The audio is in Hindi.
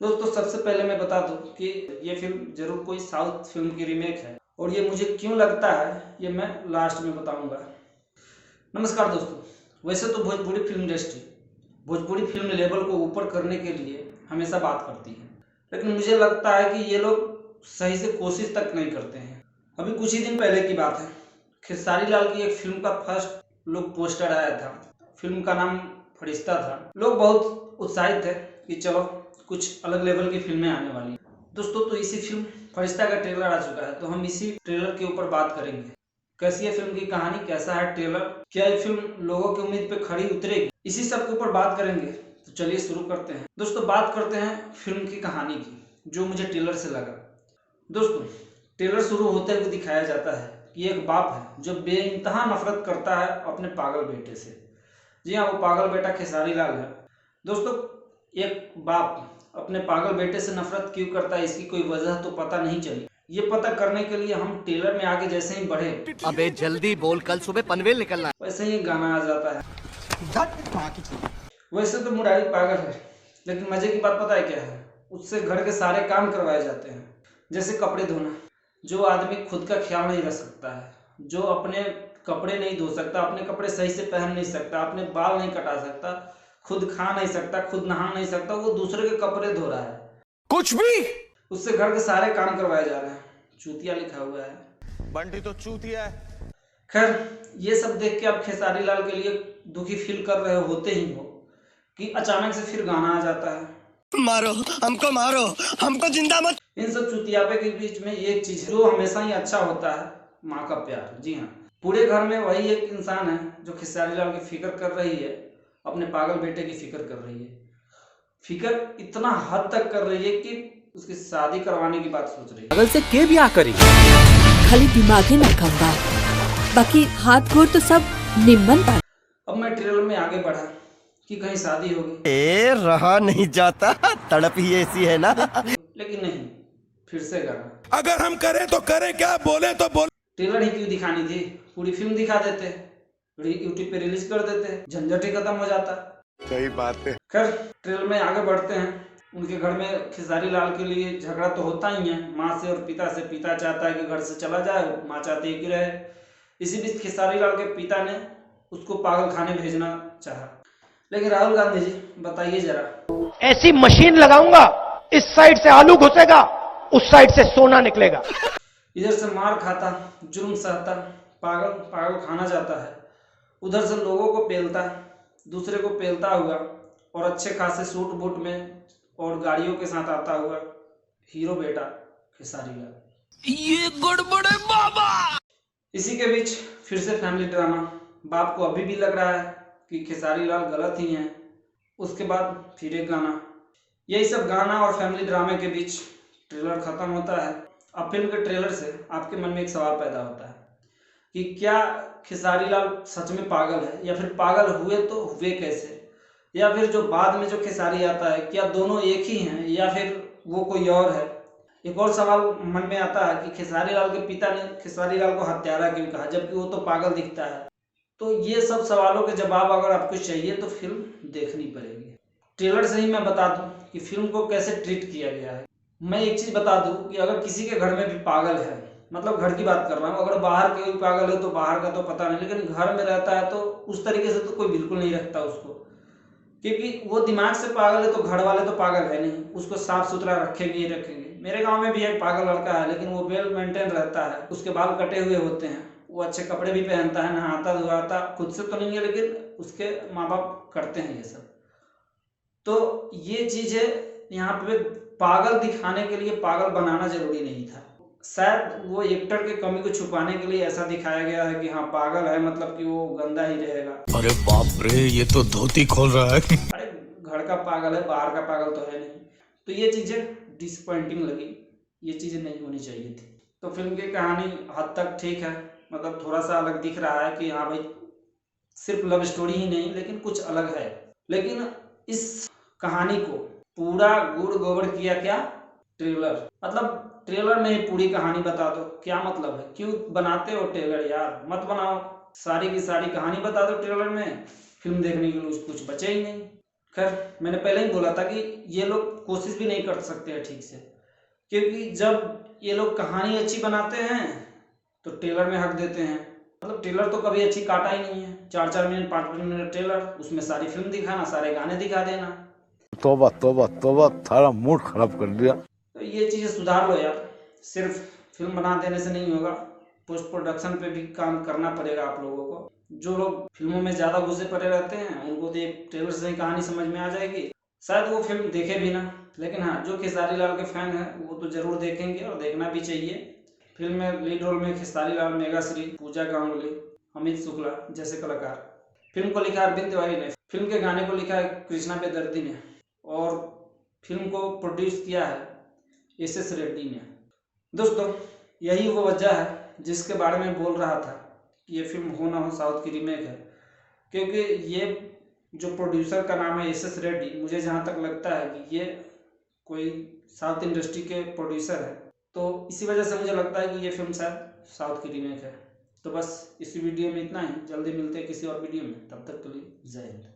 दोस्तों सबसे पहले मैं बता दूं कि ये फिल्म जरूर कोई साउथ फिल्म की रीमेक है और ये मुझे क्यों लगता है ये मैं लास्ट में बताऊंगा। नमस्कार दोस्तों, वैसे तो Bhojpuri film industry Bhojpuri film level को ऊपर करने के लिए हमेशा बात करती है, लेकिन मुझे लगता है कि ये लोग सही से कोशिश तक नहीं करते हैं। अभी कुछ ही दिन पहले की बात है, खेसारी लाल की एक फिल्म का फर्स्ट लुक पोस्टर आया था। फिल्म का नाम फरिश्ता था। लोग बहुत उत्साहित थे कि चलो कुछ अलग लेवल की फिल्में आने वाली हैं। दोस्तों तो इसी फिल्म फरिश्ता का ट्रेलर आ चुका है, तो हम इसी ट्रेलर के ऊपर बात करेंगे। कैसी है फिल्म की कहानी, कैसा है ट्रेलर, क्या ये फिल्म लोगों की उम्मीद पे खड़ी उतरेगी, इसी सब के ऊपर बात करेंगे। तो चलिए शुरू करते हैं। दोस्तों बात करते हैं फिल्म की कहानी की, जो मुझे ट्रेलर से लगा। दोस्तों ट्रेलर शुरू होते हुए दिखाया जाता है कि एक बाप है जो बेइंतहा नफरत करता है अपने पागल बेटे से। जी हाँ, वो पागल बेटा खेसारी लाल है। दोस्तों एक बाप अपने पागल बेटे से नफरत क्यों करता है, इसकी कोई वजह तो पता नहीं चली। ये पता करने के लिए हम ट्रेलर में आगे जैसे ही बढ़े, अबे जल्दी बोल, कल सुबह पनवेल निकलना है। वैसे ही गाना आ जाता है। वैसे तो मुरारी पागल है, लेकिन मजे की बात पता है क्या है, उससे घर के सारे काम करवाए जाते हैं। जैसे कपड़े धोना। जो आदमी खुद का ख्याल नहीं रख सकता है, जो अपने कपड़े नहीं धो सकता, अपने कपड़े सही से पहन नहीं सकता, अपने बाल नहीं कटा सकता, खुद खा नहीं सकता, खुद नहा नहीं सकता, वो दूसरे के कपड़े धो रहा है। कुछ भी उससे घर के सारे काम करवाए जा रहे हैं। चूतिया लिखा हुआ है। बंटी तो चूतिया है। खैर ये सब देख के आप खेसारी लाल के लिए दुखी फील कर रहे होते ही हो कि अचानक से फिर गाना आ जाता है, मारो हमको जिंदा मत। इन सब चुतियापे के बीच में एक चीज जो हमेशा ही अच्छा होता है, माँ का प्यार। जी हाँ, पूरे घर में वही एक इंसान है जो खेसारी लाल की फिक्र कर रही है, अपने पागल बेटे की फिक्र कर रही है। फिक्र इतना हद तक कर रही है कि उसकी शादी करवाने की बात सोच रही है। पागल से के ब्याह करी, खाली दिमागे न कमबा, बाकी हाथ गोड़ तो सब निम्मन बा। अब मैं ट्रेलर में आगे बढ़ा कि कहीं शादी होगी, ए रहा नहीं जाता, तड़प ही ऐसी है ना। लेकिन नहीं, फिर से गाना। अगर हम करें तो करें क्या, बोले तो बोले। ट्रेलर ही क्यों दिखानी थी, पूरी फिल्म दिखा देते, यूट्यूब पे रिलीज कर देते, झंझट ही खत्म हो जाता। सही बात है। खैर ट्रेलर में आगे बढ़ते हैं। उनके घर में खेसारी लाल के लिए झगड़ा तो होता ही है, माँ से और पिता से। पिता चाहता है कि घर से चला जाए, माँ चाहती है कि रहे। इसी बीच खेसारी लाल के पिता ने उसको पागल खाने भेजना चाहा। लेकिन राहुल गांधी जी बताइए जरा, ऐसी मशीन लगाऊंगा, इस साइड से आलू घुसेगा, उस साइड से सोना निकलेगा। इधर से मार खाता, जुर्म सहता, पागल पागल खाना जाता है, उधर से लोगों को पेलता, दूसरे को पेलता हुआ और अच्छे खासे सूट बूट में और गाड़ियों के साथ आता हुआ हीरो बेटा खेसारी लाल। ये गड़बड़ है बाबा। इसी के बीच फिर से फैमिली ड्रामा। बाप को अभी भी लग रहा है कि खेसारी लाल गलत ही हैं। उसके बाद फिर एक गाना। यही सब गाना और फैमिली ड्रामे के बीच ट्रेलर खत्म होता है। अब फिल्म के ट्रेलर से आपके मन में एक सवाल पैदा होता है कि क्या खेसारी लाल सच में पागल है, या फिर पागल हुए तो हुए कैसे, या फिर जो बाद में जो खेसारी आता है क्या दोनों एक ही हैं, या फिर वो कोई और है। एक और सवाल मन में आता है कि खेसारी लाल के पिता ने खेसारी लाल को हत्यारा क्यों कहा, जबकि वो तो पागल दिखता है। तो ये सब सवालों के जवाब अगर आपको चाहिए तो फिल्म देखनी पड़ेगी। ट्रेलर से ही मैं बता दूं कि फिल्म को कैसे ट्रीट किया गया है। मैं एक चीज बता दूं कि अगर किसी के घर में भी पागल है, मतलब घर की बात कर रहा हूँ, अगर बाहर कोई पागल है तो बाहर का तो पता नहीं, लेकिन घर में रहता है तो उस तरीके से तो कोई बिल्कुल नहीं रखता उसको, क्योंकि वो दिमाग से पागल है तो घर वाले तो पागल है नहीं, उसको साफ सुथरा रखेंगे ही रखेंगे। मेरे गांव में भी एक पागल लड़का है, लेकिन वो वेल मेंटेन रहता है, उसके बाल कटे हुए होते हैं, वो अच्छे कपड़े भी पहनता है, नहाता धुआता, खुद से तो नहीं है लेकिन उसके माँ बाप करते हैं ये सब। तो ये चीजें यहाँ पे पागल दिखाने के लिए पागल बनाना जरूरी नहीं था। शायद वो एक्टर के कमी को छुपाने के लिए ऐसा दिखाया गया है कि हाँ पागल है मतलब कि वो गंदा ही रहेगा। अरे बाप रे, ये तो धोती खोल रहा है। अरे घर का पागल है, बाहर का पागल तो है नहीं। तो ये चीजें डिसअपॉइंटिंग लगी, ये चीजें नहीं होनी चाहिए थी। तो फिल्म की कहानी हद तक ठीक है, मतलब थोड़ा सा अलग दिख रहा है कि हाँ भाई सिर्फ लव स्टोरी ही नहीं लेकिन कुछ अलग है। लेकिन इस कहानी को पूरा गुड़ गोबर किया क्या ट्रेलर, मतलब ट्रेलर में ही पूरी कहानी बता दो। क्या मतलब है, क्यों बनाते हो ट्रेलर यार, मत बनाओ, सारी की सारी कहानी बता दो ट्रेलर में, फिल्म देखने के लिए कुछ बचे ही नहीं। खैर मैंने पहले ही बोला था कि ये लोग कोशिश भी नहीं कर सकते हैं ठीक से, क्योंकि जब ये लोग कहानी अच्छी बनाते हैं तो ट्रेलर में हक देते हैं। मतलब ट्रेलर तो कभी अच्छी काटा ही नहीं है, 4-4 मिनट 5-5 मिनट ट्रेलर, उसमें सारी फिल्म दिखाना, सारे गाने दिखा देना। तौबा तौबा तौबा, सारा मूड खराब कर दिया। तो ये चीज़ें सुधार लो यार, सिर्फ फिल्म बना देने से नहीं होगा, पोस्ट प्रोडक्शन पे भी काम करना पड़ेगा आप लोगों को। जो लोग फिल्मों में ज़्यादा घुसे पड़े रहते हैं उनको तो एक ट्रेलर से ही कहानी समझ में आ जाएगी, शायद वो फिल्म देखे भी ना। लेकिन हाँ, जो खेसारी लाल के फैन हैं वो तो ज़रूर देखेंगे और देखना भी चाहिए। फिल्म में लीड रोल में खेसारी लाल, मेघाश्री, पूजा गांगुली, अमित शुक्ला जैसे कलाकार। फिल्म को लिखा अरविंद तिवारी ने, फिल्म के गाने को लिखा है कृष्णा बेदर्दी ने और फिल्म को प्रोड्यूस किया है एस.एस. रेड्डी ने। दोस्तों यही वो वजह है जिसके बारे में बोल रहा था कि ये फिल्म हो ना हो साउथ की रीमेक है, क्योंकि ये जो प्रोड्यूसर का नाम है एस.एस. रेड्डी, मुझे जहाँ तक लगता है कि ये कोई साउथ इंडस्ट्री के प्रोड्यूसर है, तो इसी वजह से मुझे लगता है कि ये फिल्म शायद साउथ की रीमेक है। तो बस इसी वीडियो में इतना ही, जल्दी मिलते हैं किसी और वीडियो में, तब तक के लिए जय हिंद।